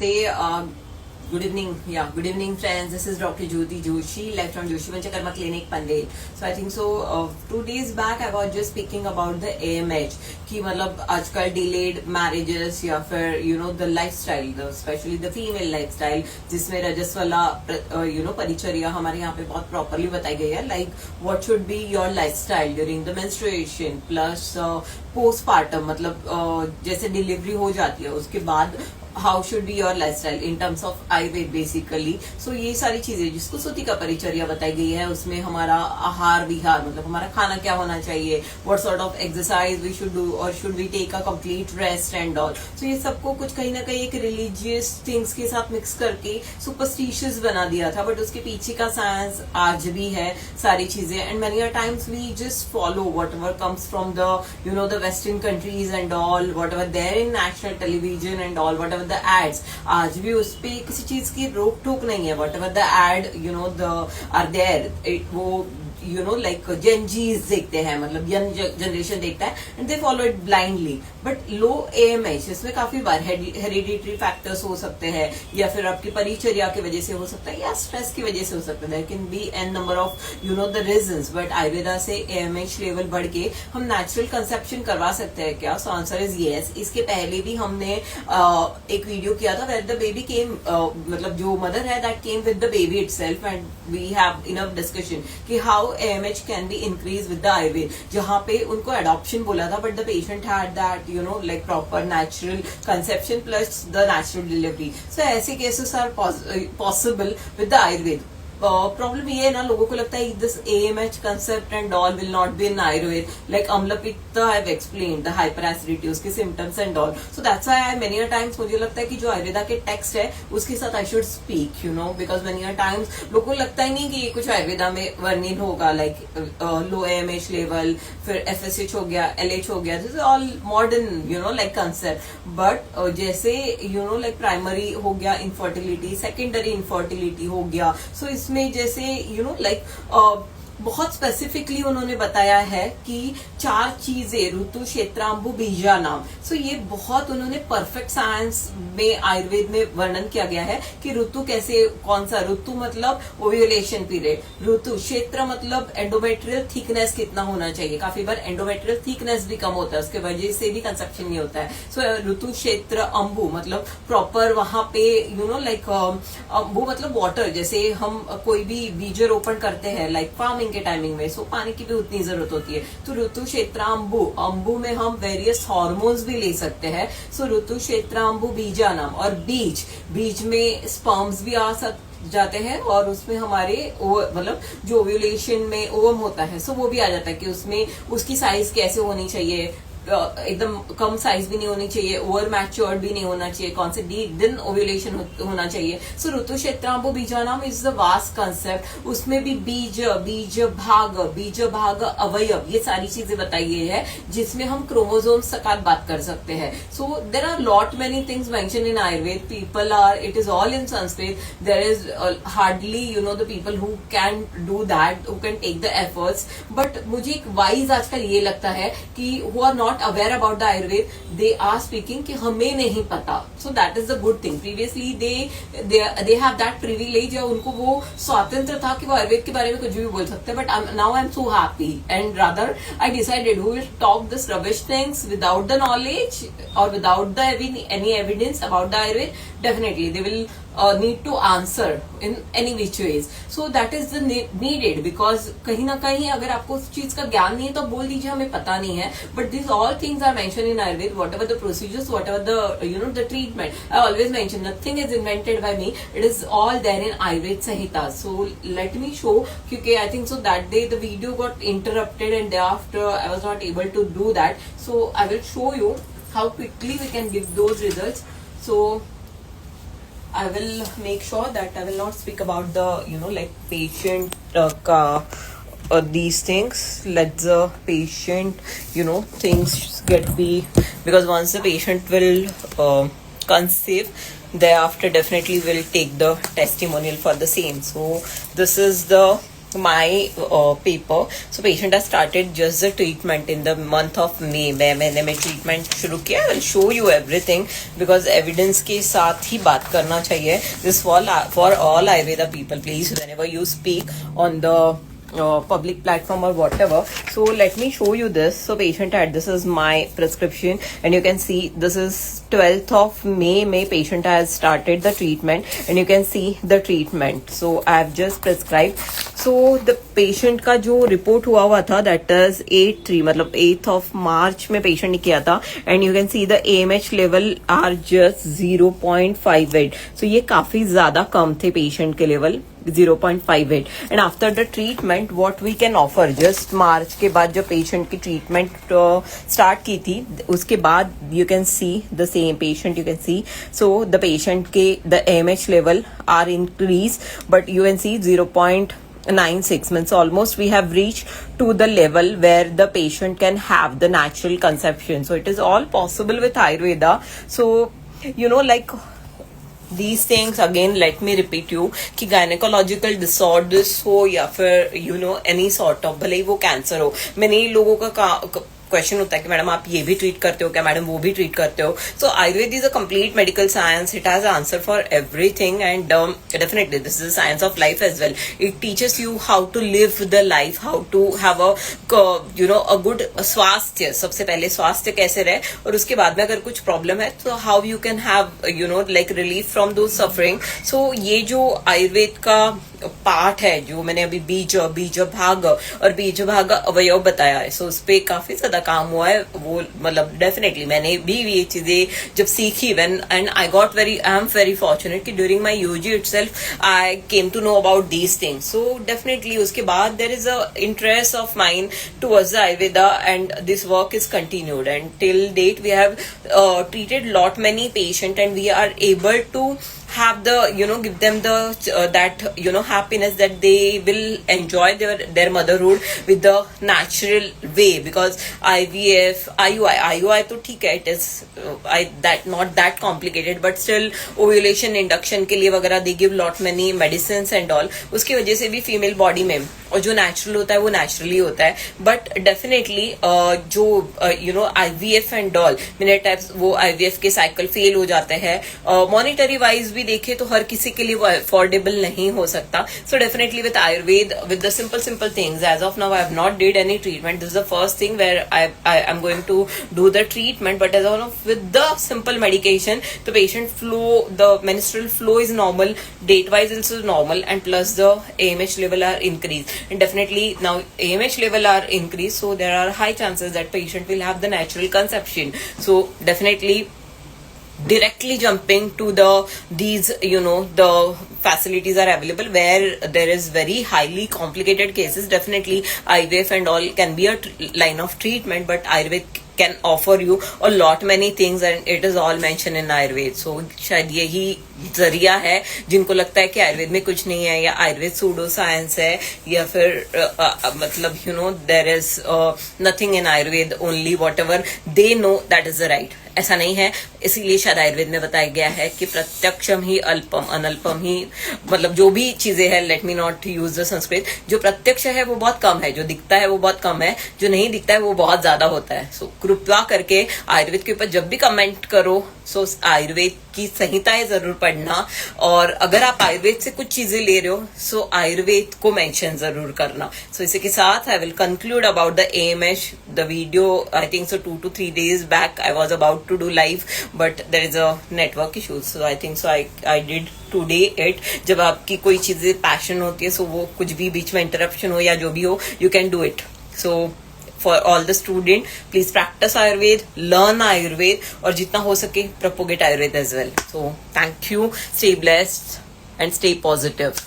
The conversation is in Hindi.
Namaste. Good evening, friends. This is Dr. Jyoti Joshi, live from Joshi Panchakarma Clinic, Pandey. So I think so. 2 days back, I was just speaking about the AMH कि मतलब आजकल delayed marriages या फिर the lifestyle, especially the female lifestyle, जिसमें रजस वाला परिचर्या हमारे यहाँ पे बहुत properly बताई गई है. Like what should be your lifestyle during the menstruation plus postpartum, मतलब जैसे delivery हो जाती है उसके बाद how should be your lifestyle in terms of Ayurveda basically. So ये सारी चीजें जिसको सूती का परिचर्या बताई गई है उसमें हमारा आहार विहार मतलब हमारा खाना क्या होना चाहिए, what sort of exercise we should do और should we take a complete rest and all. So ये सबको कुछ कहीं ना कहीं एक रिलीजियस थिंग्स के साथ मिक्स करके सुपरस्टिशियस बना दिया था, बट उसके पीछे का साइंस आज भी है सारी चीजें. And many a times we just follow whatever comes from the western countries and all, whatever there in national television and all, what the ads. आज भी उस पे किसी चीज की रोक टोक नहीं है. Whatever the ad the are there, वो लाइक जेन जीज देखते हैं, मतलब यंग जनरेशन देखता है and they follow it blindly. But low AMH इसमें काफी बार हेरिडिटरी फैक्टर्स हो सकते हैं या फिर आपकी परिचर्या की वजह से हो सकता है या स्ट्रेस की वजह से हो सकता है. There can be an number of the reasons. But Ayurveda से एएमएच लेवल बढ़ के हम नेचुरल कंसेप्शन करवा सकते हैं क्या? So answer is yes. इसके पहले भी हमने एक वीडियो किया था वेयर द बेबी केम, मतलब जो मदर है that came with the baby itself and we have enough discussion कि how AMH can be increased with the Ayurved, जहाँ पे उनको adoption बोला था but the patient had that like proper natural conception plus the natural delivery. So ऐसे cases are possible with the Ayurved. Problem ये है ना, लोगों को लगता है this AMH concept and all will not be in Ayurveda. Like amlapitta I have explained the hyper acidity, उसके symptoms and all. So that's why many a times मुझे लगता है कि जो आयुर्वेदा के टेक्स्ट है उसके साथ I should speak because many a times लोगों को लगता ही नहीं कि ये कुछ आयुर्वेदा में वर्णित होगा. लाइक लो AMH लेवल, फिर FSH हो गया, LH हो गया, this is all modern like concept. But जैसे लाइक प्राइमरी हो गया इनफर्टिलिटी, सेकेंडरी इनफर्टिलिटी हो गया. सो इसमें जैसे लाइक बहुत स्पेसिफिकली उन्होंने बताया है कि 4 चीजें ऋतु, क्षेत्रांबु, बीजा नाम. सो ये बहुत उन्होंने परफेक्ट साइंस में आयुर्वेद में वर्णन किया गया है कि ऋतु कैसे, कौन सा ऋतु मतलब ओव्यूलेशन पीरियड, ऋतु क्षेत्र मतलब एंडोमेट्रियल थिकनेस कितना होना चाहिए. काफी बार एंडोमेट्रियल थिकनेस भी कम होता है, उसके वजह से भी कंसेप्शन नहीं होता है. सो ऋतु, क्षेत्र, अंबु मतलब प्रॉपर वहां पे लाइक अंबु मतलब वाटर. जैसे हम कोई भी बीज रोपण करते हैं लाइक फार्मिंग के टाइमिंग में, सो पानी की भी उतनी जरूरत होती है. तो ऋतु, क्षेत्रांबु, अंबु में हम वेरियस हार्मोन्स भी ले सकते हैं. सो ऋतु, क्षेत्रांबु, बीजा नाम. और बीज में स्पर्म्स भी आ सकते जाते हैं और उसमें हमारे मतलब जो ओव्यूलेशन में ओवम होता है सो वो भी आ जाता है कि उसमें उसकी साइज कैसे होनी चाहिए. एकदम कम साइज भी नहीं होनी चाहिए, ओवर मैच्योर्ड भी नहीं होना चाहिए, कौन से दिन ओव्यूलेशन होना चाहिए. सो ऋतु, क्षेत्रांबु, बीजानाम इज द वास्ट कंसेप्ट. उसमें भी बीज भाग, अवयव, ये सारी चीजें बताई गई है जिसमें हम क्रोमोसोम्स तक बात कर सकते हैं. So there are lot many things mention in Ayurveda. People are, it is all in Sanskrit. There is hardly the people who can do that, who can take the efforts. But मुझे एक वाइज आजकल ये लगता है कि who are not aware about the Ayurveda, they are speaking कि हमें नहीं पता. So that is the good thing. Previously they have that privilege, या उनको वो स्वातंत्र था कि वो आयुर्वेद के बारे में कुछ भी बोल सकते हैं. But now I am so happy and rather I decided who will talk this rubbish things without the knowledge और without the any evidence about the Ayurveda. Definitely they will need to answer in any which ways. So that is the needed because कहीं ना कहीं अगर आपको उस चीज का ज्ञान नहीं है तो बोल दीजिए हमें पता नहीं है. But these all things are mentioned in Ayurveda, whatever the procedures, whatever the the treatment. I always mention nothing is invented by me. It is all there in Ayurveda Samhita. So let me show, क्योंकि I think so that day the video got interrupted and thereafter I was not able to do that. So I will show you how quickly we can give those results. So I will make sure that I will not speak about the like patient these things. Let the patient things get be, because once the patient will conceive, thereafter definitely will take the testimonial for the same. So this is the my paper. So patient has started just the treatment in the month of May. मैंने में treatment शुरू किया. I will show you everything because evidence के साथ ही बात करना चाहिए. This for all Ayurveda people. Please, whenever you speak on the public platform or whatever. So let me show you this. So patient had, this is my prescription and you can see this is 12th of May patient has started the treatment and you can see the treatment. So I have just prescribed. So the patient का जो report हुआ था that is 8/3 मतलब 8th of March में patient ने किया था and you can see the AMH level are just 0.58. So ये काफी ज्यादा कम थे patient के level 0.58 and after the treatment what we can offer just March के बाद जब patient की treatment start की थी उसके बाद you can see the same patient you can see. So the patient के the AMH level are increased but you can see 0.96 means almost we have reached to the level where the patient can have the natural conception. So it is all possible with Ayurveda. So you know like these things again let me repeat you कि gynecological disorders हो या फिर you know any sort of भले ही वो कैंसर हो. मैंने लोगों का क्वेश्चन होता है कि मैडम आप ये भी ट्रीट करते हो क्या, मैडम वो भी ट्रीट करते हो. So Ayurveda is a complete medical science. It has answer for everything and definitely this is science of life as well. It teaches you how to live the life, how to have a you know a good swasthya. सबसे पहले स्वास्थ्य कैसे रहे और उसके बाद में अगर कुछ प्रॉब्लम है तो how you can have you know like relief from दो सफरिंग. सो ये जो आयुर्वेद का पार्ट है जो मैंने अभी बीज भाग और बीज भाग अवयव बताया है, सो उस पर काफी ज्यादा काम हुआ है. वो मतलब डेफिनेटली मैंने भी ये चीजें जब सीखी when and I am very fortunate कि during my UG itself I came to know about these things. So definitely उसके बाद there is a interest of mind towards the Ayurveda and this work is continued and till date we have treated lot many patient and we are able to have the you know give them the that you know happiness that they will enjoy their motherhood with the natural way. Because IVF IUI तो ठीक है, it is that not that complicated but still ovulation induction के लिए वगैरह they give lot many medicines and all. उसकी वजह से भी फीमेल बॉडी में और जो नेचुरल होता है वो नेचुरली होता है. बट डेफिनेटली जो you know IVF and all many types वो IVF के साइकिल फेल हो जाते हैं. मॉनिटरी वाइज भी देखे तो हर किसी के लिए वो अफोर्डेबल नहीं हो सकता. So definitely with Ayurveda with the simple things as of now I have not did any treatment. This is the first thing where I am going to do the treatment. But as of with the simple medication the patient flow the menstrual flow is normal, date wise also normal and plus the AMH level are increased. And definitely now AMH level are increased, so there are high chances that patient will have the natural conception. So definitely directly jumping to these you know the facilities are available where there is very highly complicated cases. Definitely IVF and all can be a line of treatment, but Ayurved can offer you a lot many things and it is all mentioned in Ayurved. So शायद यही जरिया है जिनको लगता है कि आयुर्वेद में कुछ नहीं है या आयुर्वेद सूडो साइंस है या फिर मतलब you know there is nothing in Ayurveda, only whatever they know that is the right. ऐसा नहीं है. इसीलिए शायद आयुर्वेद में बताया गया है कि प्रत्यक्षम ही अल्पम अनल्पम ही, मतलब जो भी चीजें हैं, let me not use the Sanskrit, जो प्रत्यक्ष है वो बहुत कम है, जो दिखता है वो बहुत कम है, जो नहीं दिखता है वो बहुत ज्यादा होता है. सो कृपया करके आयुर्वेद के ऊपर जब भी कमेंट करो सो आयुर्वेद की संहिताएं जरूर पढ़ना. और अगर आप आयुर्वेद से कुछ चीजें ले रहे हो सो आयुर्वेद को मेंशन जरूर करना. सो इसी के साथ I will conclude about the AMH. The video I think so 2 to 3 days back I was about to do live but there is a network issue, so I think so I did today it. जब आपकी कोई चीजें पैशन होती है सो वो कुछ भी बीच में इंटरप्शन हो या जो भी हो you can do it. So for all the student please practice Ayurved, learn Ayurved और जितना हो सके propagate Ayurved as well. So thank you, stay blessed and stay positive.